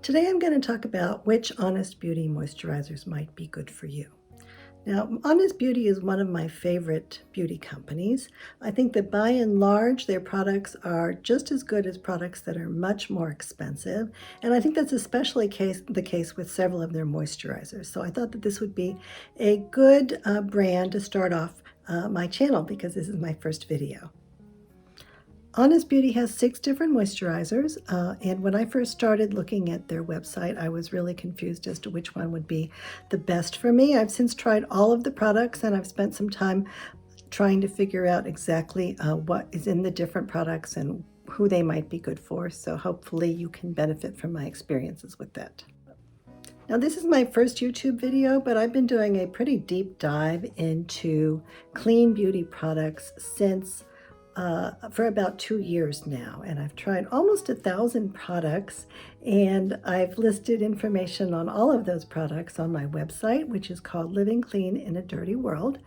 Today I'm going to talk about which Honest Beauty moisturizers might be good for you. Now, Honest Beauty is one of my favorite beauty companies. I think that by and large, their products are just as good as products that are much more expensive. And I think that's especially the case with several of their moisturizers. So I thought that this would be a good brand to start off my channel because this is my first video. Honest Beauty has 6 different moisturizers, and when I first started looking at their website, I was really confused as to which one would be the best for me. I've since tried all of the products, and I've spent some time trying to figure out exactly what is in the different products and who they might be good for, so hopefully you can benefit from my experiences with that. Now, this is my first YouTube video, but I've been doing a pretty deep dive into clean beauty products since for about 2 years now, and I've tried almost 1,000 products, and I've listed information on all of those products on my website, which is called Living Clean in a Dirty World.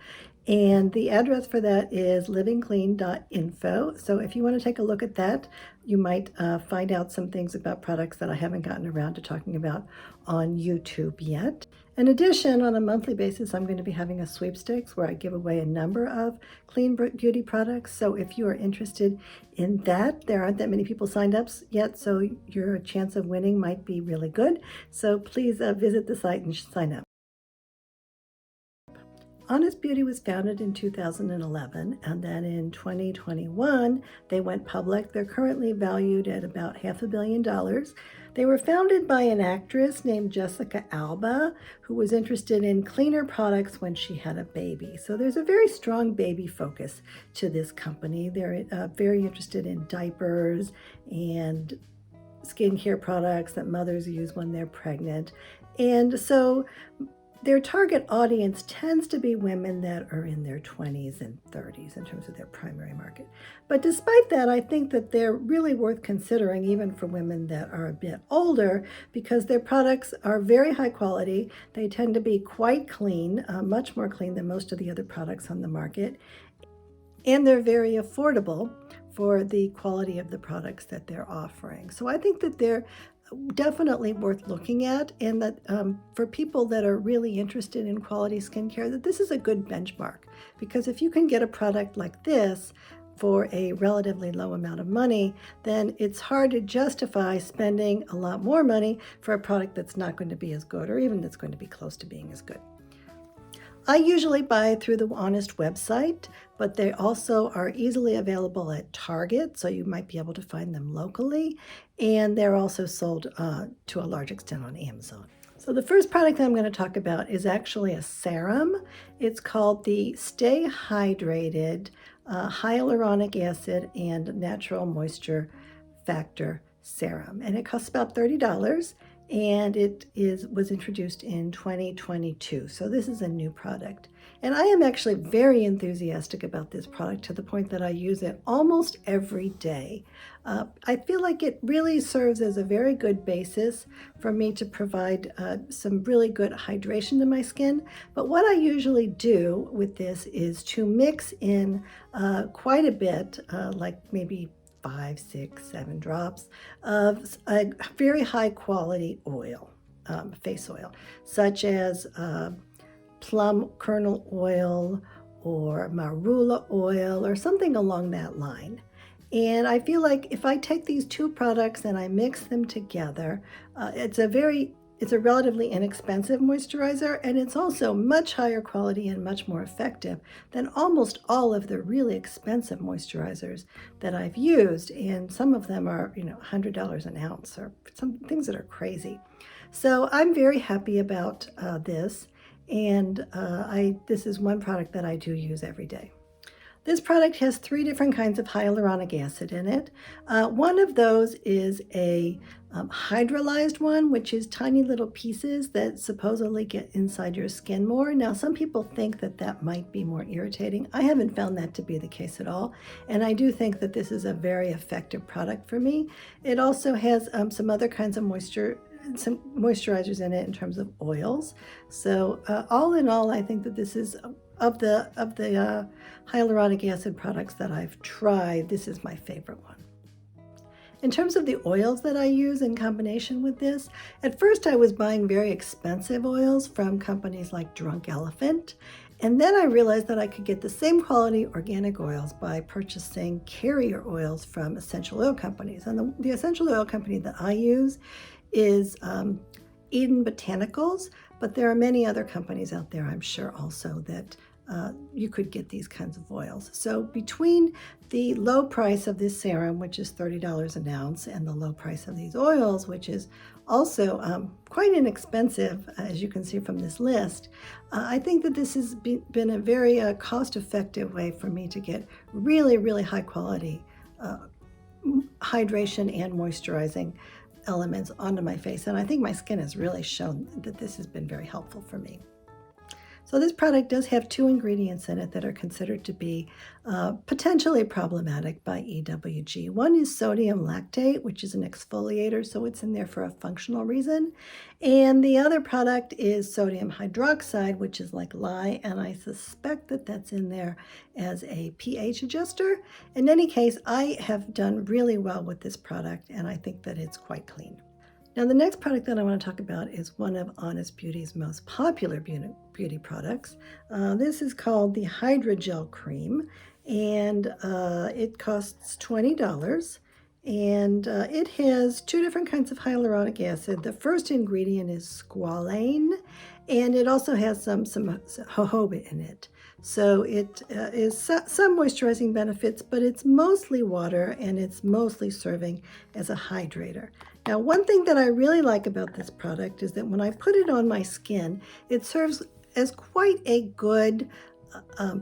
And the address for that is livingclean.info. So if you want to take a look at that, you might find out some things about products that I haven't gotten around to talking about on YouTube yet. In addition, on a monthly basis, I'm going to be having a sweepstakes where I give away a number of clean beauty products. So if you are interested in that, there aren't that many people signed up yet, so your chance of winning might be really good. So please visit the site and sign up. Honest Beauty was founded in 2011, and then in 2021, they went public. They're currently valued at about $500 million. They were founded by an actress named Jessica Alba, who was interested in cleaner products when she had a baby. So there's a very strong baby focus to this company. They're very interested in diapers and skincare products that mothers use when they're pregnant. And so their target audience tends to be women that are in their 20s and 30s in terms of their primary market. But despite that, I think that they're really worth considering even for women that are a bit older because their products are very high quality. They tend to be quite clean, much more clean than most of the other products on the market. And they're very affordable for the quality of the products that they're offering. So I think that they're definitely worth looking at, and that for people that are really interested in quality skincare, that this is a good benchmark, because if you can get a product like this for a relatively low amount of money, then it's hard to justify spending a lot more money for a product that's not going to be as good, or even that's going to be close to being as good. I usually buy through the Honest website, but they also are easily available at Target, so you might be able to find them locally, and they're also sold to a large extent on Amazon. So the first product I'm going to talk about is actually a serum. It's called the Stay Hydrated Hyaluronic Acid and Natural Moisture Factor Serum, and it costs about $30. And it was introduced in 2022. So this is a new product. And I am actually very enthusiastic about this product to the point that I use it almost every day. I feel like it really serves as a very good basis for me to provide some really good hydration to my skin. But what I usually do with this is to mix in quite a bit, like maybe 5, 6, 7 drops of a very high quality oil, face oil, such as plum kernel oil or marula oil or something along that line. And I feel like if I take these 2 products and I mix them together, it's a relatively inexpensive moisturizer, and it's also much higher quality and much more effective than almost all of the really expensive moisturizers that I've used. And some of them are, $100 an ounce, or some things that are crazy. So I'm very happy about this, and this is one product that I do use every day. This product has 3 different kinds of hyaluronic acid in it. One of those is a hydrolyzed one, which is tiny little pieces that supposedly get inside your skin more. Now, some people think that that might be more irritating. I haven't found that to be the case at all, and I do think that this is a very effective product for me. It also has some other kinds of some moisturizers in it in terms of oils. So all in all, I think that this is of the hyaluronic acid products that I've tried, this is my favorite one. In terms of the oils that I use in combination with this, at first I was buying very expensive oils from companies like Drunk Elephant, and then I realized that I could get the same quality organic oils by purchasing carrier oils from essential oil companies. And the essential oil company that I use is Eden Botanicals, but there are many other companies out there, I'm sure, also that you could get these kinds of oils. So between the low price of this serum, which is $30 an ounce, and the low price of these oils, which is also quite inexpensive, as you can see from this list, I think that this has been a very cost-effective way for me to get really, really high quality hydration and moisturizing elements onto my face. And I think my skin has really shown that this has been very helpful for me. So this product does have 2 ingredients in it that are considered to be potentially problematic by EWG. One is sodium lactate, which is an exfoliator, so it's in there for a functional reason. And the other product is sodium hydroxide, which is like lye, and I suspect that that's in there as a pH adjuster. In any case, I have done really well with this product, and I think that it's quite clean. Now, the next product that I want to talk about is one of Honest Beauty's most popular beauty products. This is called the Hydrogel Cream, and it costs $20. And it has 2 different kinds of hyaluronic acid. The first ingredient is squalane, and it also has some jojoba in it. So it is some moisturizing benefits, but it's mostly water, and it's mostly serving as a hydrator. Now, one thing that I really like about this product is that when I put it on my skin, it serves as quite a good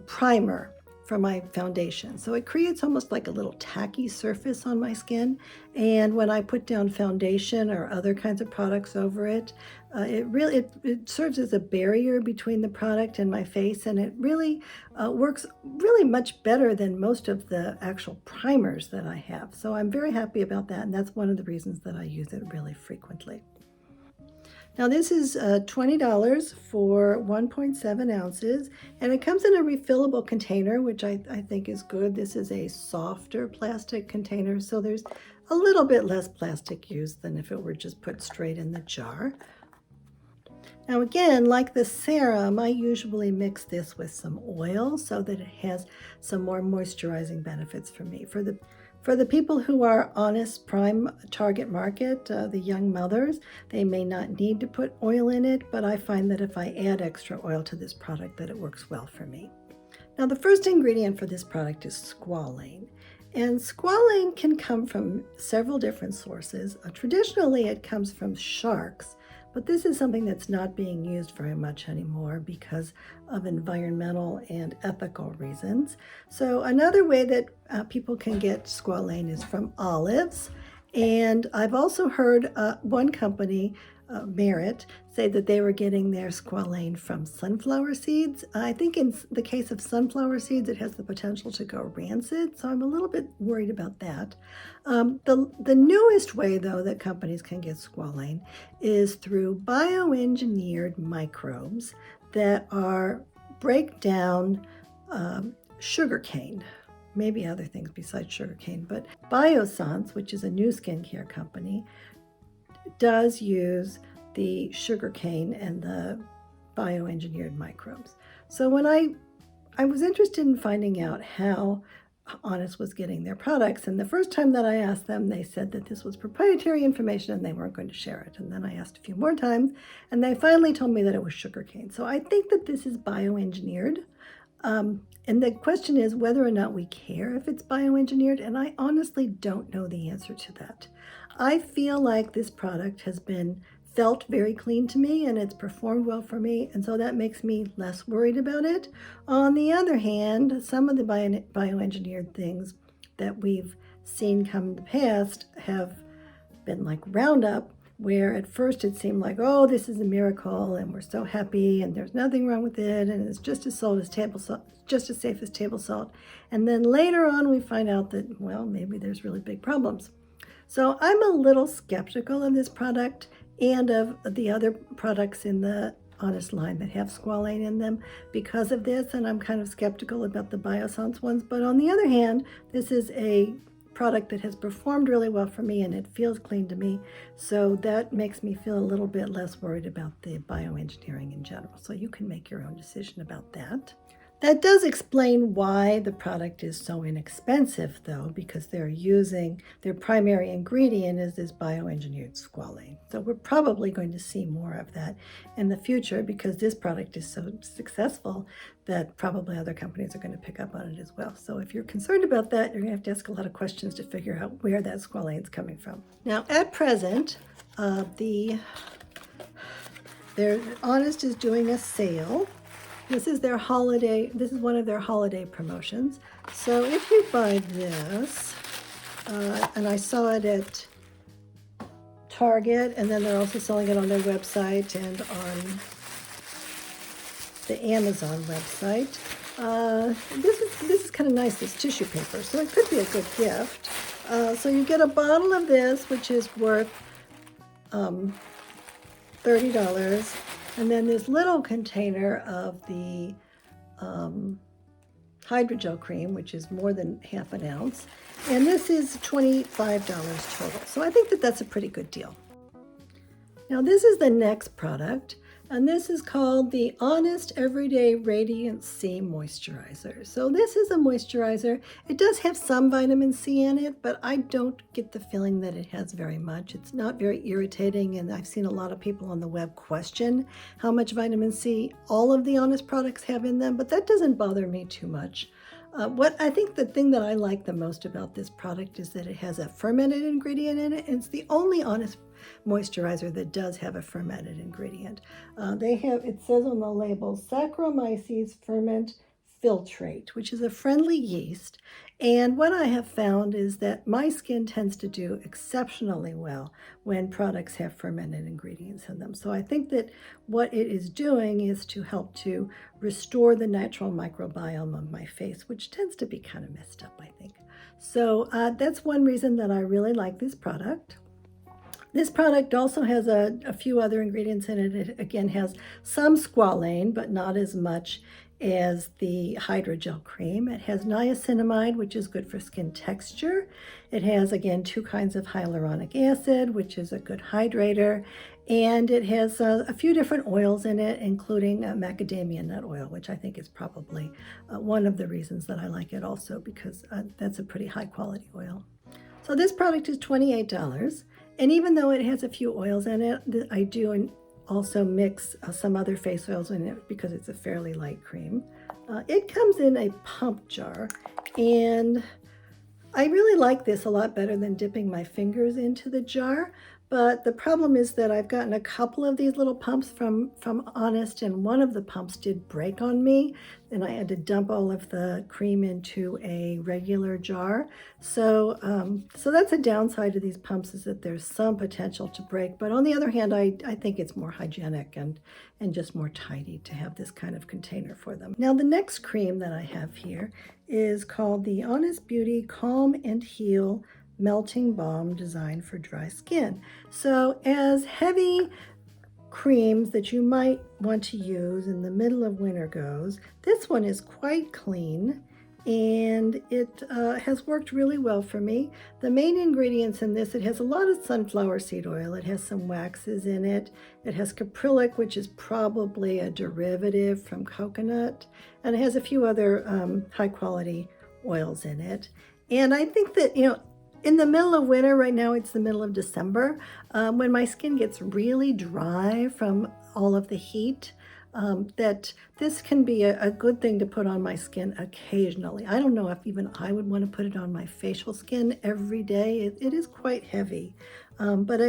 primer for my foundation. So it creates almost like a little tacky surface on my skin. And when I put down foundation or other kinds of products over it, it serves as a barrier between the product and my face, and it really works really much better than most of the actual primers that I have. So I'm very happy about that, and that's one of the reasons that I use it really frequently. Now this is $20 for 1.7 ounces, and it comes in a refillable container, which I think is good. This is a softer plastic container, so there's a little bit less plastic used than if it were just put straight in the jar. Now again, like the serum, I usually mix this with some oil so that it has some more moisturizing benefits for me. For the people who are honest prime target market, the young mothers, they may not need to put oil in it, but I find that if I add extra oil to this product, that it works well for me. Now the first ingredient for this product is squalane. And squalane can come from several different sources. Traditionally, it comes from sharks, but this is something that's not being used very much anymore because of environmental and ethical reasons. So another way that people can get squalane is from olives. And I've also heard one company, Merit, say that they were getting their squalane from sunflower seeds. I think in the case of sunflower seeds, it has the potential to go rancid, so I'm a little bit worried about that. The newest way, though, that companies can get squalane is through bioengineered microbes that break down sugarcane, maybe other things besides sugarcane, but Biossance, which is a new skincare company, does use the sugarcane and the bioengineered microbes. So when I was interested in finding out how Honest was getting their products, and the first time that I asked them, they said that this was proprietary information and they weren't going to share it. And then I asked a few more times, and they finally told me that it was sugarcane. So I think that this is bioengineered. And the question is whether or not we care if it's bioengineered, and I honestly don't know the answer to that. I feel like this product has felt very clean to me, and it's performed well for me, and so that makes me less worried about it. On the other hand, some of the bioengineered things that we've seen come in the past have been like Roundup, where at first it seemed like, oh, this is a miracle, and we're so happy, and there's nothing wrong with it, and it's just as safe as table salt. And then later on, we find out that, well, maybe there's really big problems. So I'm a little skeptical of this product and of the other products in the Honest line that have squalane in them because of this, and I'm kind of skeptical about the Biossance ones. But on the other hand, this is a product that has performed really well for me, and it feels clean to me. So that makes me feel a little bit less worried about the bioengineering in general. So you can make your own decision about that. That does explain why the product is so inexpensive, though, because they're using their primary ingredient is this bioengineered squalane. So we're probably going to see more of that in the future because this product is so successful that probably other companies are going to pick up on it as well. So if you're concerned about that, you're going to have to ask a lot of questions to figure out where that squalane is coming from. Now, at present, Honest is doing a sale. This is their holiday, this is one of their holiday promotions. So if you buy this, and I saw it at Target, and then they're also selling it on their website and on the Amazon website. This is kind of nice, this tissue paper, so it could be a good gift. So you get a bottle of this, which is worth $30. And then this little container of the hydrogel cream, which is more than half an ounce. And this is $25 total. So I think that that's a pretty good deal. Now this is the next product, and this is called the Honest Everyday Radiance C Moisturizer. So this is a moisturizer. It does have some vitamin C in it, but I don't get the feeling that it has very much. It's not very irritating, and I've seen a lot of people on the web question how much vitamin C all of the Honest products have in them, but that doesn't bother me too much. What I think the thing that I like the most about this product is that it has a fermented ingredient in it, and it's the only Honest moisturizer that does have a fermented ingredient. It says on the label, Saccharomyces ferment filtrate, which is a friendly yeast. And what I have found is that my skin tends to do exceptionally well when products have fermented ingredients in them. So I think that what it is doing is to help to restore the natural microbiome of my face, which tends to be kind of messed up, I think. So that's one reason that I really like this product. This product also has a few other ingredients in it. It again has some squalane, but not as much as the hydrogel cream. It has niacinamide, which is good for skin texture. It has, again, 2 kinds of hyaluronic acid, which is a good hydrator. And it has a few different oils in it, including macadamia nut oil, which I think is probably one of the reasons that I like it also, because that's a pretty high quality oil. So this product is $28. And even though it has a few oils in it, I do also mix some other face oils in it because it's a fairly light cream. It comes in a pump jar, and I really like this a lot better than dipping my fingers into the jar. But the problem is that I've gotten a couple of these little pumps from Honest, and one of the pumps did break on me, and I had to dump all of the cream into a regular jar. So that's a downside to these pumps, is that there's some potential to break. But on the other hand, I think it's more hygienic and just more tidy to have this kind of container for them. Now the next cream that I have here is called the Honest Beauty Calm and Heal Melting Balm, designed for dry skin. So as heavy creams that you might want to use in the middle of winter goes, this one is quite clean, and it has worked really well for me. The main ingredients in this, it has a lot of sunflower seed oil, it has some waxes in it, it has caprylic, which is probably a derivative from coconut, and it has a few other high quality oils in it. And I think that, in the middle of winter, right now it's the middle of December, when my skin gets really dry from all of the heat, that this can be a good thing to put on my skin occasionally. I don't know if even I would want to put it on my facial skin every day. It is quite heavy, but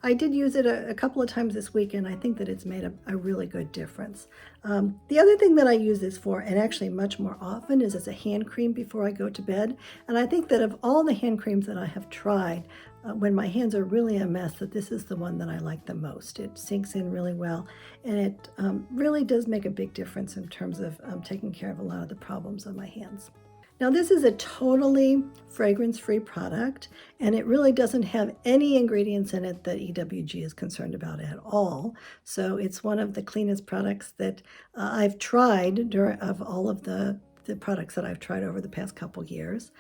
I did use it a couple of times this week, and I think that it's made a really good difference. The other thing that I use this for, and actually much more often, is as a hand cream before I go to bed. And I think that of all the hand creams that I have tried, when my hands are really a mess, that this is the one that I like the most. It sinks in really well, and it really does make a big difference in terms of taking care of a lot of the problems on my hands. Now this is a totally fragrance-free product, and it really doesn't have any ingredients in it that EWG is concerned about at all. So it's one of the cleanest products that I've tried of all of the products that I've tried over the past couple years.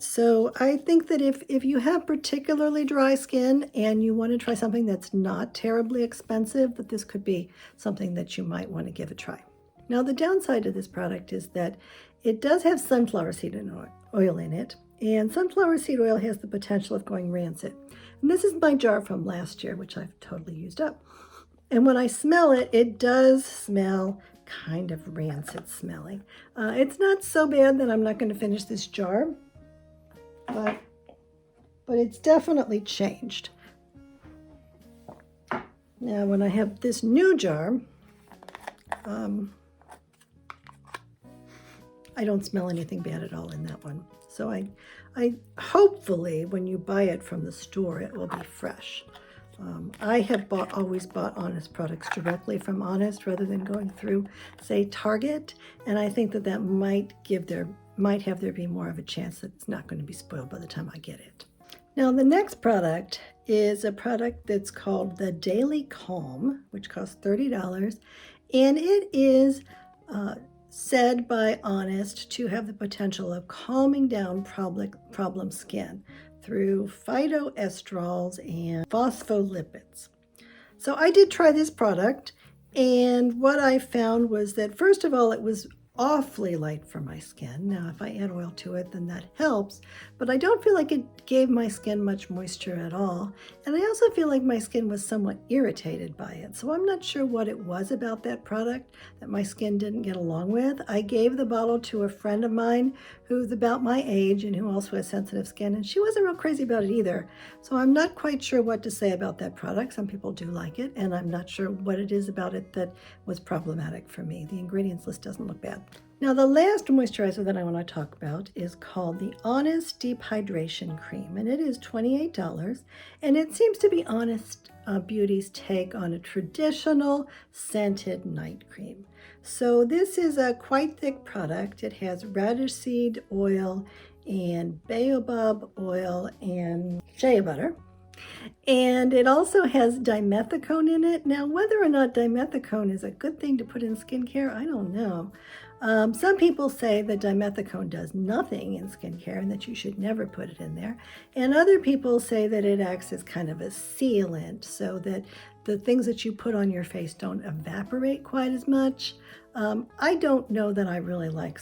So I think that if you have particularly dry skin and you want to try something that's not terribly expensive, that this could be something that you might want to give a try. Now, the downside of this product is that it does have sunflower seed oil in it, and sunflower seed oil has the potential of going rancid. And this is my jar from last year, which I've totally used up. And when I smell it, it does smell kind of rancid smelling. It's not so bad that I'm not going to finish this jar, but it's definitely changed. Now, when I have this new jar, I don't smell anything bad at all in that one. So I hopefully when you buy it from the store, it will be fresh. I have always bought Honest products directly from Honest rather than going through, say, Target, and I think that might have there be more of a chance that it's not going to be spoiled by the time I get it. Now, the next product is a product that's called the Daily Calm, which costs $30, and it is said by Honest to have the potential of calming down problem skin through phytoesterols and phospholipids. So I did try this product, and what I found was that, first of all, it was awfully light for my skin. Now, if I add oil to it, then that helps, but I don't feel like it gave my skin much moisture at all. And I also feel like my skin was somewhat irritated by it. So I'm not sure what it was about that product that my skin didn't get along with. I gave the bottle to a friend of mine who's about my age and who also has sensitive skin, and she wasn't real crazy about it either. So I'm not quite sure what to say about that product. Some people do like it, and I'm not sure what it is about it that was problematic for me. The ingredients list doesn't look bad. Now, the last moisturizer that I want to talk about is called the Honest Deep Hydration Cream, and it is $28, and it seems to be Honest Beauty's take on a traditional scented night cream. So this is a quite thick product. It has radish seed oil and baobab oil and shea butter. And it also has dimethicone in it. Now, whether or not dimethicone is a good thing to put in skincare, I don't know. Some people say that dimethicone does nothing in skincare and that you should never put it in there. And other people say that it acts as kind of a sealant so that the things that you put on your face don't evaporate quite as much. I don't know that I really like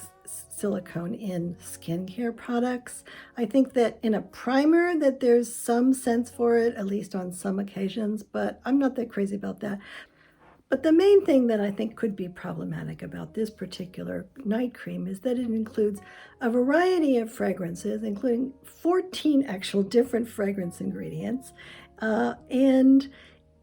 silicone in skincare products. I think that in a primer that there's some sense for it, at least on some occasions, but I'm not that crazy about that. But the main thing that I think could be problematic about this particular night cream is that it includes a variety of fragrances, including 14 actual different fragrance ingredients. And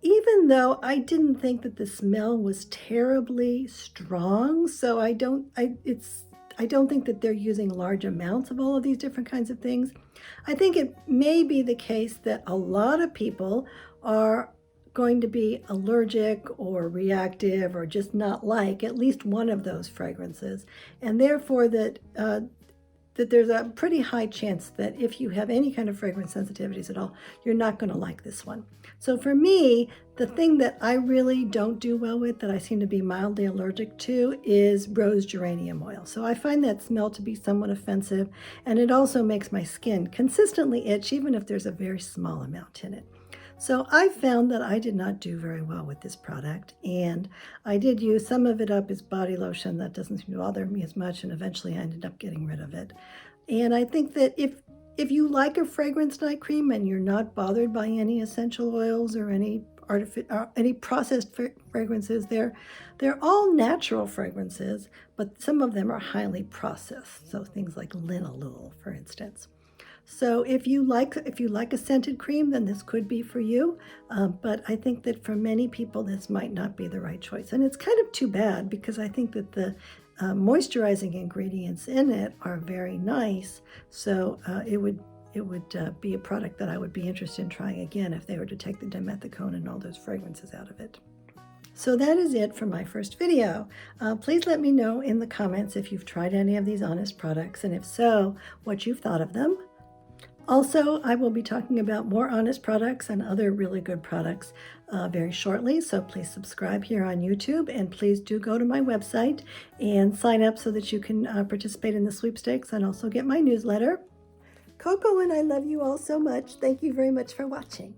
even though I didn't think that the smell was terribly strong, so I don't think that they're using large amounts of all of these different kinds of things. I think it may be the case that a lot of people are going to be allergic or reactive or just not like at least one of those fragrances, and therefore that there's a pretty high chance that if you have any kind of fragrance sensitivities at all, you're not going to like this one. So for me, the thing that I really don't do well with, that I seem to be mildly allergic to, is rose geranium oil. So I find that smell to be somewhat offensive, and it also makes my skin consistently itch, even if there's a very small amount in it. So I found that I did not do very well with this product, and I did use some of it up as body lotion. That doesn't seem to bother me as much, and eventually I ended up getting rid of it. And I think that if you like a fragrance night cream and you're not bothered by any essential oils or any processed fragrances, they're all natural fragrances, but some of them are highly processed. So things like linalool, for instance. So if you like a scented cream, then this could be for you. But I think that for many people, this might not be the right choice. And it's kind of too bad, because I think that the moisturizing ingredients in it are very nice. So it would be a product that I would be interested in trying again if they were to take the dimethicone and all those fragrances out of it. So that is it for my first video. Please let me know in the comments if you've tried any of these Honest products, and if so, what you've thought of them. Also, I will be talking about more Honest products and other really good products very shortly, so please subscribe here on YouTube, and please do go to my website and sign up so that you can participate in the sweepstakes and also get my newsletter. Coco and I love you all so much. Thank you very much for watching.